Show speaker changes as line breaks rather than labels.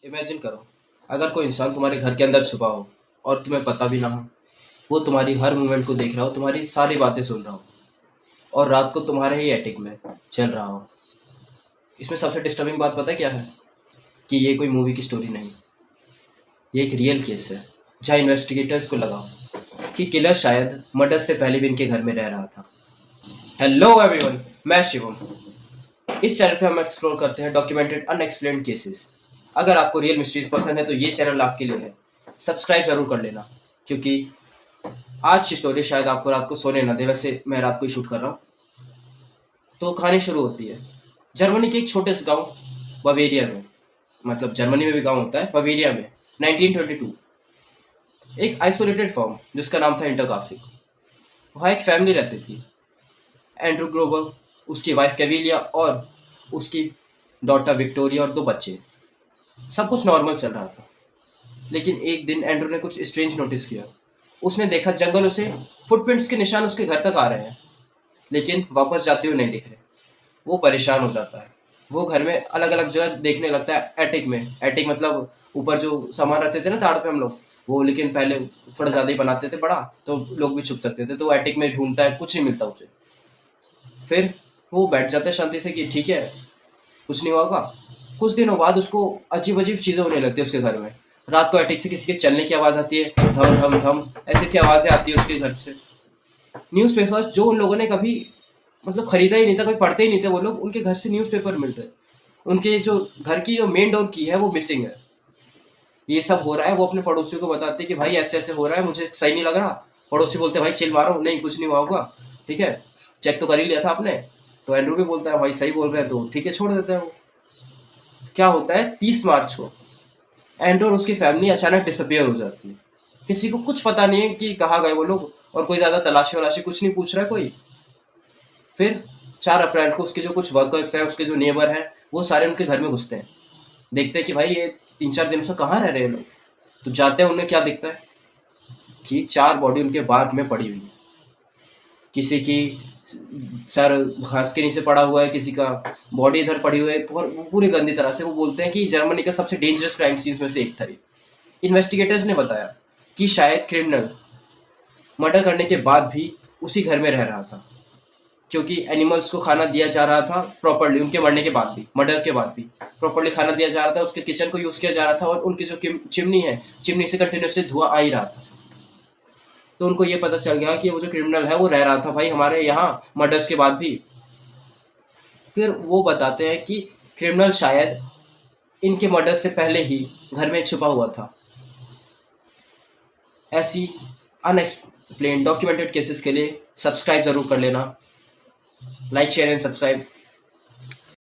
Imagine करो, अगर कोई इंसान तुम्हारे घर के अंदर छुपा हो और तुम्हें पता भी ना हो, वो तुम्हारी हर मूवमेंट को देख रहा हो, तुम्हारी सारी बातें सुन रहा हो और रात को तुम्हारे ही एटिक में चल रहा हो। इसमें सबसे डिस्टर्बिंग बात पता है क्या है? कि ये कोई मूवी की स्टोरी नहीं, ये एक रियल केस है जहाँ इन्वेस्टिगेटर्स को लगा कि किलर शायद मर्डर से पहले भी इनके घर में रह रहा था। हेलो एवरीवन, मैं शिवम। इस चैनल पे हम एक्सप्लोर करते हैं डॉक्यूमेंटेड अनएक्सप्लेन्ड केसेस। अगर आपको रियल मिस्ट्रीज पसंद है तो ये चैनल आपके लिए है। सब्सक्राइब जरूर कर लेना, क्योंकि आज की स्टोरी शायद आपको रात को सोने ना दे। वैसे मैं रात को ही शूट कर रहा हूँ। तो कहानी शुरू होती है जर्मनी के एक छोटे से गांव बवेरिया में। मतलब जर्मनी में भी गांव होता है, बवेरिया में 1922 एक आइसोलेटेड फॉर्म जिसका नाम था इंटरकाफी। वहाँ एक फैमिली रहती थी, एंड्रू ग्रोवर, उसकी वाइफ कैविलिया और उसकी डॉटर विक्टोरिया और 2 बच्चे। सब कुछ नॉर्मल चल रहा था, लेकिन एक दिन एंड्रू ने कुछ स्ट्रेंज नोटिस किया। उसने देखा जंगलों से फुटप्रिंट्स के निशान उसके घर तक आ रहे हैं, लेकिन वापस जाते हुए नहीं दिख रहे। वो परेशान हो जाता है। वो घर में अलग अलग जगह देखने लगता है, एटिक में। एटिक मतलब ऊपर जो सामान रखते थे ना ताड़ पे हम लोग, वो लेकिन पहले थोड़ा ज़्यादा ही बनाते थे बड़ा, तो लोग भी छुप सकते थे। तो वो एटिक में ढूंढता है, कुछ नहीं मिलता उसे। फिर वो बैठ जाता है शांति से कि ठीक है, कुछ नहीं होगा। कुछ दिनों बाद उसको अजीब अजीब चीज़ें होने लगती है उसके घर में। रात को एटिक से किसी के चलने की आवाज़ आती है, धम धम धम, ऐसी ऐसी आवाज़ें आती है उसके घर से। न्यूज़पेपर्स जो उन लोगों ने कभी मतलब खरीदा ही नहीं था, कभी पढ़ते ही नहीं थे वो लोग, उनके घर से न्यूज़पेपर मिल रहे। उनके जो घर की जो मेन डोर की है वो मिसिंग है। ये सब हो रहा है। वो अपने पड़ोसियों को बताते हैं कि भाई ऐसे ऐसे हो रहा है, मुझे सही नहीं लग रहा। पड़ोसी बोलते हैं भाई चिल मारो, नहीं कुछ नहीं हुआ होगा, ठीक है, चेक तो कर ही लिया था आपने। तो एंड्रू भी बोलता है भाई सही बोल रहे हैं, तो ठीक है छोड़ देते हैं वो। क्या होता है 30 मार्च को एंड्रू और उसकी फैमिली अचानक डिसअपियर हो जाती है। किसी को कुछ पता नहीं है कि कहाँ गए वो लोग, और कोई ज्यादा तलाशी वलाशी कुछ नहीं पूछ रहा है कोई। फिर 4 अप्रैल को उसके जो कुछ वर्कर्स हैं, उसके जो नेबर हैं, वो सारे उनके घर में घुसते हैं। देखते हैं कि भाई ये 3-4 दिनों से कहाँ रह रहे हैं लोग। तो जाते हैं, उन्हें क्या दिखता है कि 4 बॉडी उनके बाग में पड़ी हुई है। किसी की सर घास के नीचे पड़ा हुआ है, किसी का बॉडी इधर पड़ी हुई है, पूरी गंदी तरह से। वो बोलते हैं कि जर्मनी का सबसे डेंजरस क्राइम सीन्स में से एक था ये। इन्वेस्टिगेटर्स ने बताया कि शायद क्रिमिनल मर्डर करने के बाद भी उसी घर में रह रहा था, क्योंकि एनिमल्स को खाना दिया जा रहा था प्रॉपर्ली। उनके मरने के बाद भी, मर्डर के बाद भी प्रॉपर्ली खाना दिया जा रहा था। उसके किचन को यूज किया जा रहा था, और उनकी जो चिमनी है, चिमनी से कंटिन्यूसली धुआं आ ही रहा था। तो उनको ये पता चल गया कि वो जो क्रिमिनल है वो रह रहा था भाई हमारे यहाँ मर्डर्स के बाद भी। फिर वो बताते हैं कि क्रिमिनल शायद इनके मर्डर से पहले ही घर में छुपा हुआ था। ऐसी अनएक्सप्लेन डॉक्यूमेंटेड केसेस के लिए सब्सक्राइब जरूर कर लेना। Like share and subscribe.